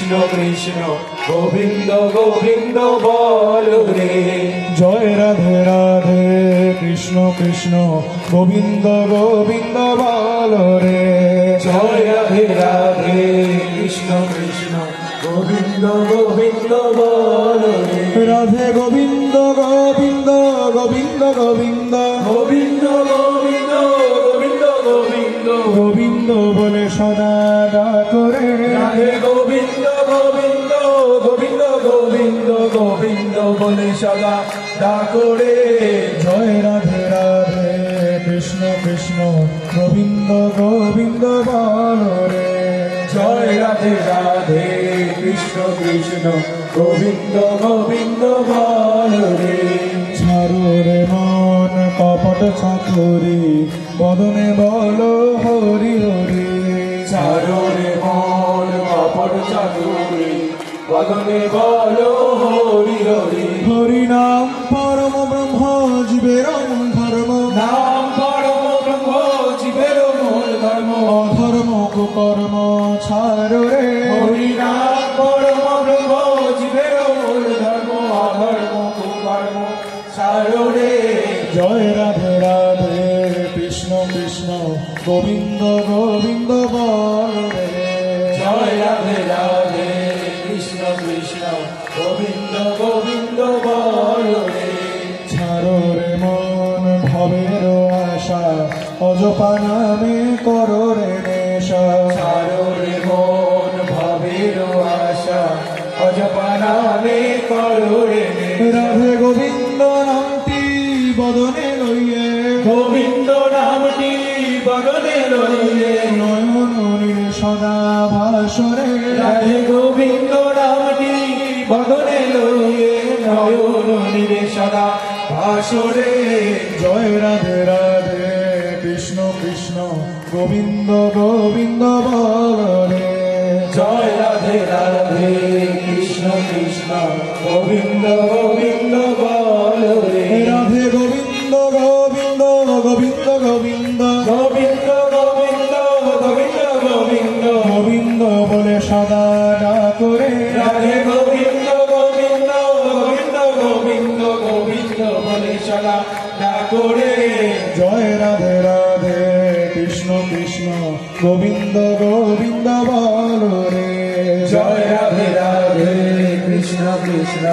কৃষ্ণ কৃষ্ণ গোবিন্দ গোবিন্দ বলো রে। জয় রাধে রাধে কৃষ্ণ কৃষ্ণ গোবিন্দ গোবিন্দ বলো রে। জয় রাধে রাধে কৃষ্ণ কৃষ্ণ গোবিন্দ গোবিন্দ বলো রে। রাধে গোবিন্দ গোবিন্দ গোবিন্দ গোবিন্দ গোবিন্দ গোবিন্দ গোবিন্দ গোবিন্দ গোবিন্দ বলে সদা ডাকো রে। রাধে গোবিন্দ গোবিন্দ গোবিন্দ গোবিন্দ গোবিন্দ বলে সদা ডাকো রে। জয় রাধে রাধে কৃষ্ণ কৃষ্ণ গোবিন্দ গোবিন্দ বলো রে। জয় রাধে রাধে কৃষ্ণ কৃষ্ণ গোবিন্দ গোবিন্দ বলো রে। ছাড়ো রে মন কপট চাতুরি বদনে বলো হরি হরি। ছাড়ো রে মন কপট চাতুরি বদনে বলো হরি হরি। হরি নাম পরম ব্রহ্ম জীবের ধর্ম। নাম পরম ব্রহ্ম জীবের মূল ধর্ম। অধর্ম কুকর্ম ছাড়ো রে। হরি নাম পরম ব্রহ্ম জীবের মূল ধর্ম। অধর্ম কুকর্ম ছাড়ো রে। জয় রাধে রাধে কৃষ্ণ কৃষ্ণ গোবিন্দ গোবিন্দ বলো রে। জয় রাধে রাধে কৃষ্ণ কৃষ্ণ গোবিন্দ গোবিন্দ বলো রে। ছাড়ো রে মন ভবের আশা অজপা নামে করো রে নেশা। ছাড়ো রে মন ভবের আশা অজপা নামে করো রে নেশা। রাধে গোবিন্দ নামটি বদনে লইয়ে। গোবিন্দ নামটি বদনে লইলে। নয়ন সদা ভাসরে। রাধে গোবিন্দ নামটি বদনে লইলে। নয়ন নিরে সদা ভাসরে। জয় রাধে রাধে কৃষ্ণ কৃষ্ণ গোবিন্দ গোবিন্দ বলো রে। জয় রাধে রাধে কৃষ্ণ কৃষ্ণ গোবিন্দ গোবিন্দ বলো রে। রাধে গোবিন্দ গোবিন্দ গোবিন্দ গোবিন্দ গোবিন্দ গোবিন্দ গোবিন্দ গোবিন্দ গোবিন্দ বলে সদা ডাকো রে। রাধে গোবিন্দ গোবিন্দ গোবিন্দ গোবিন্দ গোবিন্দ বলে সদা ডাকো রে। জয় রাধে রাধে কৃষ্ণ কৃষ্ণ গোবিন্দ গোবিন্দ বলো রে। জয় রাধে রাধে কৃষ্ণ কৃষ্ণ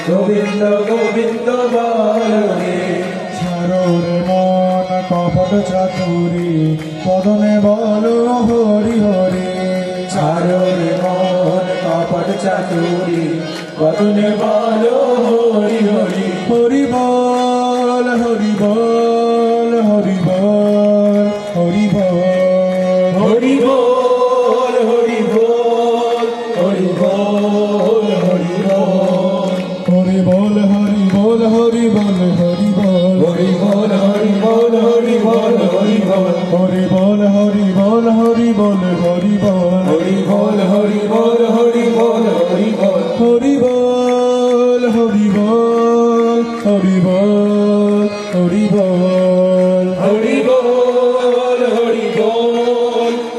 গোবিন্দ গোবিন্দ বলো রে। ছাড়ো রে মন কপট চাতুরি বদনে বলো হরি হরি। ছাড়ো রে মন কপট চাতুরি বদনে বলো হরি হরি। হরি বল হরি বল হরি বল হরি বল। হরি বল হরি বল হরি বল হরি বল। হরি বল হরি বল হরি বল হরি বল। হরি বল হরি বল হরি বল হরি বল। হরি বল হরি বল হরি বল হরি বল। হরি বল হরি বল হরি বল হরি বল। হরি বল হরি বল হরি বল হরি বল। হরি বল হরি বল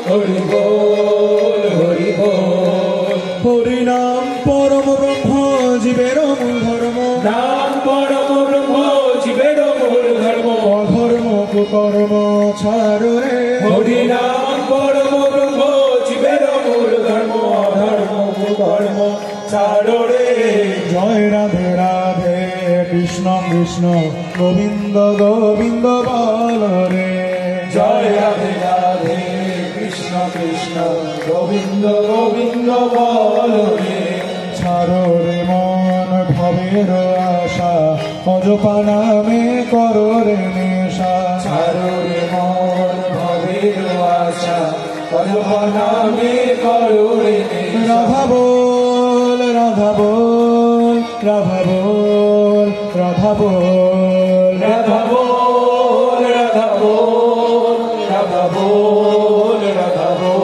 হরি বল হরি বল। হরি নাম পরম ব্রহ্ম জীবের মূল ধর্ম। নাম পরম ব্রহ্ম জীবের মূল ধর্ম। অধর্ম কুকর্ম ছাড়ো রে। হরি নাম পরম ব্রহ্ম জীবের মূল ধর্ম। অধর্ম কুকর্ম ছাড়ো রে। জয় রাধে রাধে কৃষ্ণ কৃষ্ণ গোবিন্দ গোবিন্দ বলো রে। জয় রাধে রাধে কৃষ্ণ কৃষ্ণ গোবিন্দ গোবিন্দ বলো রে। ছাড়ো রে মন ভবের আশা অজপা নামে করো রে নেশা। ছাড়ো রে মন ভবের আশা অজপা নামে করো রে নেশা। রাধা বল রাধা বল রাধা বল রাধা বল। রাধা বল রাধা বল রাধা বল রাধা বল।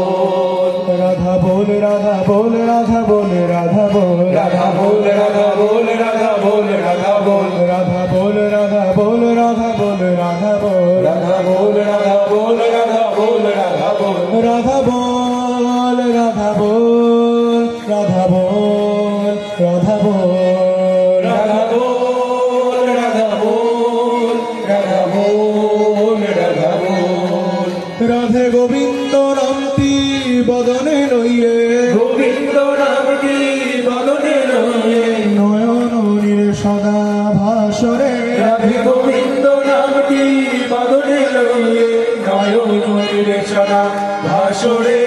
রাধা বল রাধা বল রাধা বল রাধা বল। রাধা বল রাধা বল রাধা বল রাধা বল। রাধা বল রাধা বল রাধা বল রাধা বল। রাধা বল রাধা বল রাধা বল রাধা বল। রাধা বল রাধা বল রাধা না ভাসরে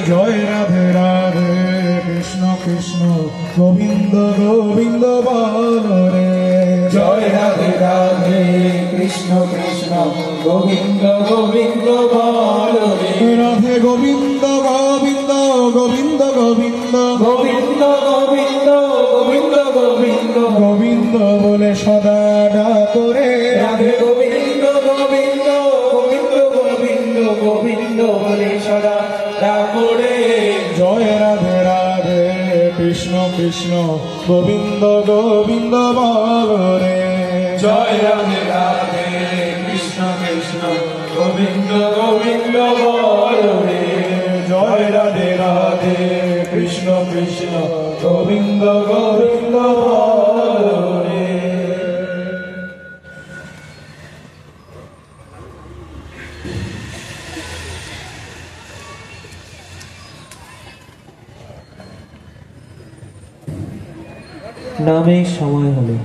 জয় রাধে রাধে কৃষ্ণ কৃষ্ণ গোবিন্দ গোবিন্দ বল রে জয় রাধে রাধে কৃষ্ণ কৃষ্ণ গোবিন্দ গোবিন্দ বল রে রাধে গোবিন্দ গোবিন্দ গোবিন্দ গোবিন্দ গোবিন্দ গোবিন্দ গোবিন্দ গোবিন্দ গোবিন্দ বলে সদা ডাকরে রাধে গোবিন্দ গোবিন্দ গোবিন্দ গোবিন্দ গোবিন্দ বলে সদা ডাকরে জয় রাধে রাধে কৃষ্ণ কৃষ্ণ গোবিন্দ গোবিন্দ বল রে জয় রাধে রাধে কৃষ্ণ কৃষ্ণ গোবিন্দ গোবিন্দ বল রে জয় রাধে রাধে কৃষ্ণ কৃষ্ণ গোবিন্দ গোবিন্দ বল রে নামের সময় হলো।